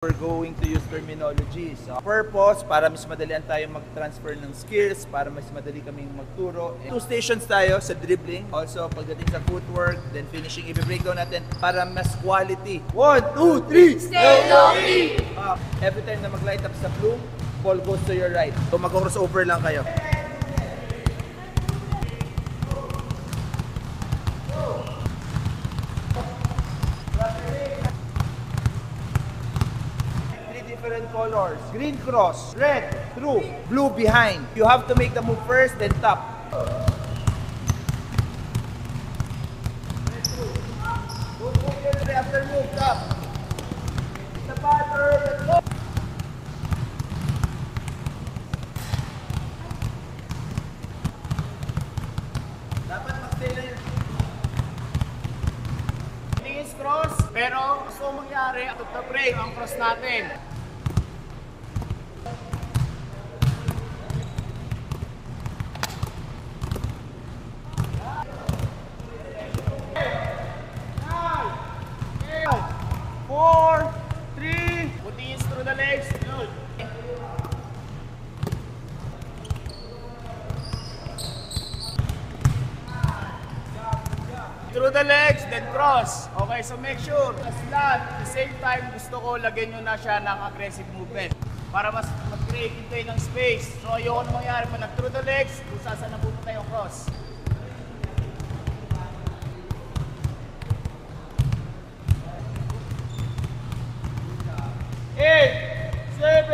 we're going to use terminology. So, purpose, para mas madalian tayo mag-transfer ng skills, para mas madali kaming magturo. And 2 stations tayo sa dribbling. Also, pagdating sa footwork, then finishing, i-breakdown natin para mas quality. 1, 2, 3! Stay lonely! Every time na mag-light up sa blue, ball goes to your right. So, mag-crossover lang kayo. Different colors. Green cross, red, through, blue behind. You have to make the move first, then tap. After move, tap. The pattern, let's go. Dapat mag-stay na yun. Ini is cross, pero gusto mangyari, at the break ang cross natin. Through the legs, good. Through the legs, then cross. Okay, so make sure, as lahat, at the same time, gusto ko lagyan nyo na siya ng aggressive movement para mas mag-create kayo ng space. So ayoko na mangyari pa through the legs, kung saan na pupunta yung cross. Eight, 7,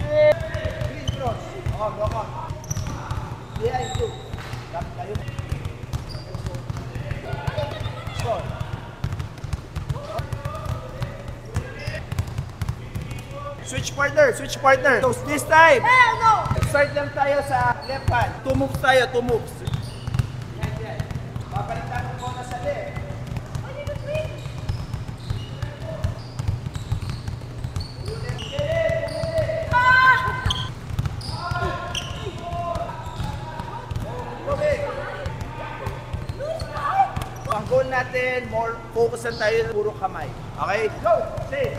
6. Green cross. Oh, lock on. Yeah, it's good. Tap tayo. Score. Switch partner, switch partner. So this time, Hell no! start lang tayo sa left hand. 2 moves tayo, 2 moves. Yan, yan. Babalitan ko na sa left. Ang goal natin, more focus lang tayo, puro kamay. Okay? Go! Stay!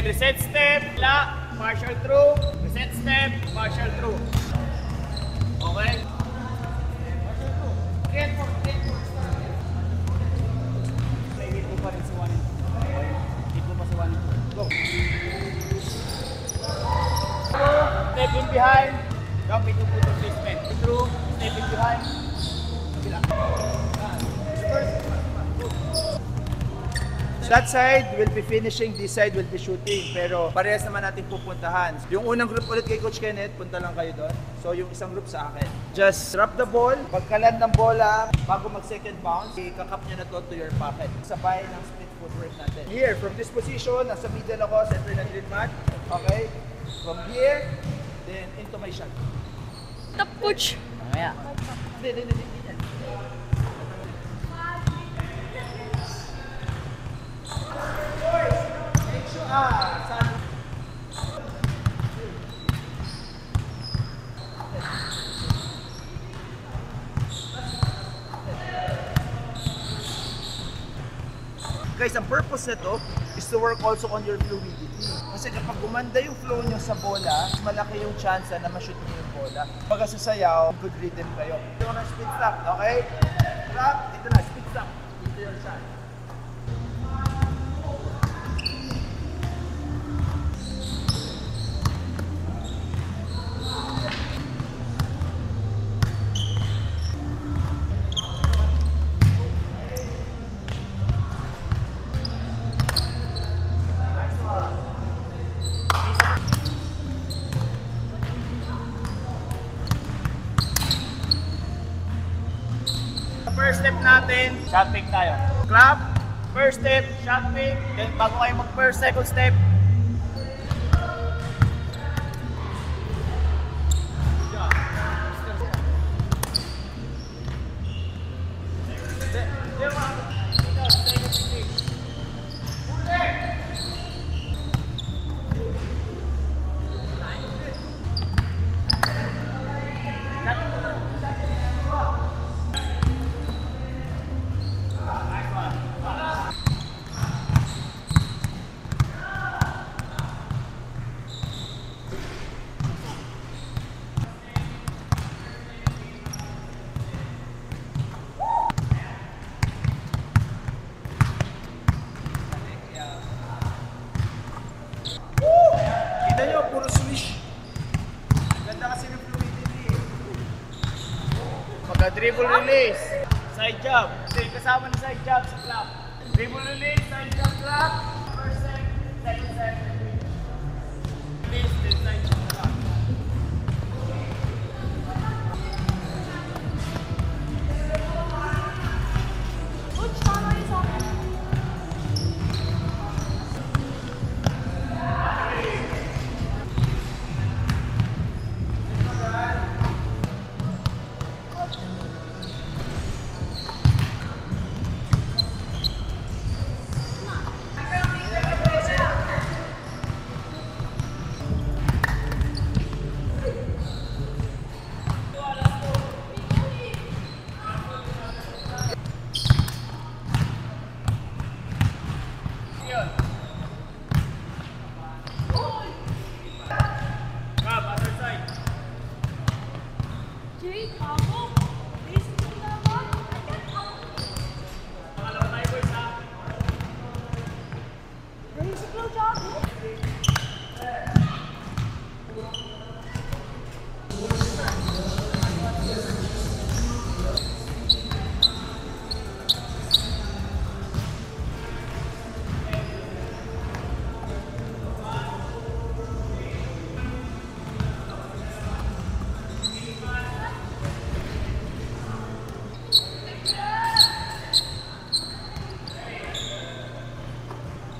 Reset step, la, partial through, reset step, partial through. Okay? Get for. Hit mo pa rin sa 1. Hit mo pa sa 1. Go. Step in behind. Drop it to put placement. Through, step in behind. Kabila. That side will be finishing, this side will be shooting. Pero parehas naman natin pupuntahan. Yung unang group ulit kay Coach Kenneth, punta lang kayo doon. So yung isang group sa akin. Just drop the ball, pagkaland ng bola, bago mag-second bounce, ikakap nyo na to your pocket. Sabay ng split footwork natin. Here, from this position, nasa middle ako, center ng drill mat. Okay? From here, then into my shot. Top coach! Mamaya. Hindi. Guys, ang purpose nito is to work also on your fluidity. Kasi kapag gumanda yung flow nyo sa bola, malaki yung chance na ma-shoot nyo yung bola. Pag sa sayaw, good rhythm kayo. Ito na speed stop, okay? Stop, ito na, speed stop. Ito yung shot. First step natin, shot fake tayo. Clap, first step, shot fake, then bago kayo mag-first, second step, Swish. Ganda kasi ng fluidity. Pagka-dribble release, side jump. Kasi kasama ng side jump sa clap. Dribble release, side jump clap. First set, second set. Release, then side jump clap. Coach, tama yung sa akin. Jake, ako. Basic lang naman. Basic lang siya ako.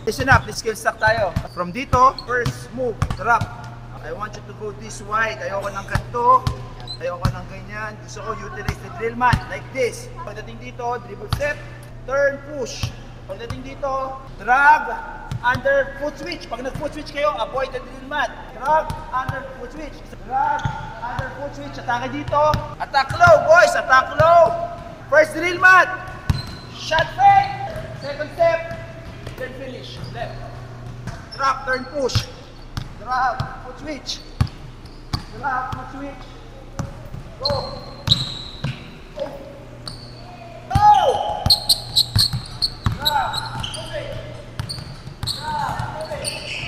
Listen up, skill stack tayo. From dito, first move, drop. I want you to go this wide. Ayoko ng kanto. Ayoko ng ganyan. Gusto ko utilize the drill mat like this. Pagdating dito, dribble step, turn, push. Pagdating dito, drag, under, foot switch. Pag nag-foot switch kayo, avoid the drill mat. Drag, under, foot switch. Drag, under, foot switch. Atake dito. Attack low, boys. Attack low. First drill mat. Shot fake. Second step. Then finish. Left. Drop, turn, push. Drop, foot switch. Drop, foot switch. Go. Go. Go. Drop, foot switch. Drop, foot switch.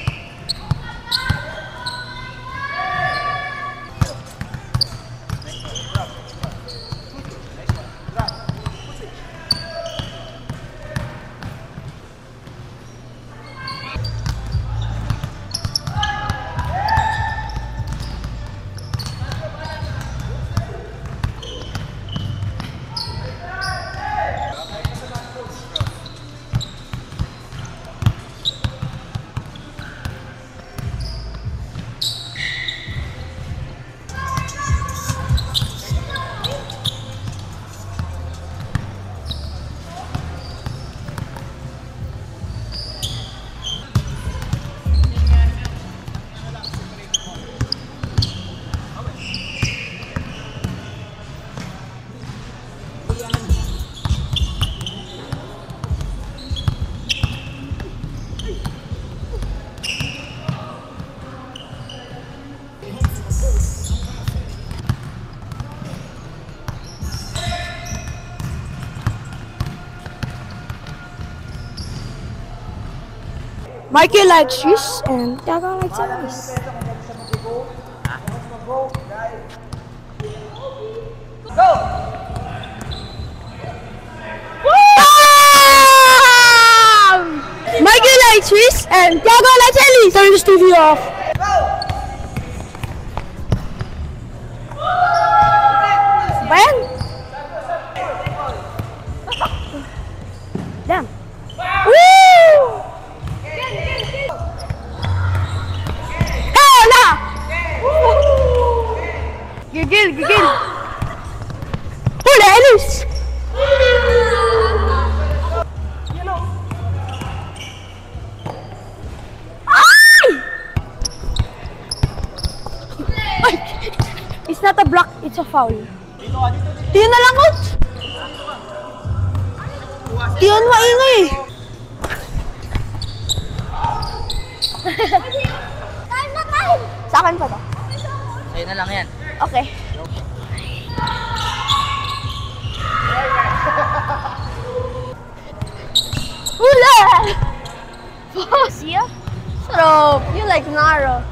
Mikey likes this and Gaga likes this. Go! Mikey likes this and Gaga likes Ellie. Turn this TV off. Bayan? Damn. Woo! Hela! Gigil, gigil. Hula, Ellis! It's not a block, it's a foul. Tiyan na lang, coach! Tiyan maingay eh. Sa akin pa ba? Sa'yo na lang yan. Okay. Hula! Sia? Shut up! You like Nara.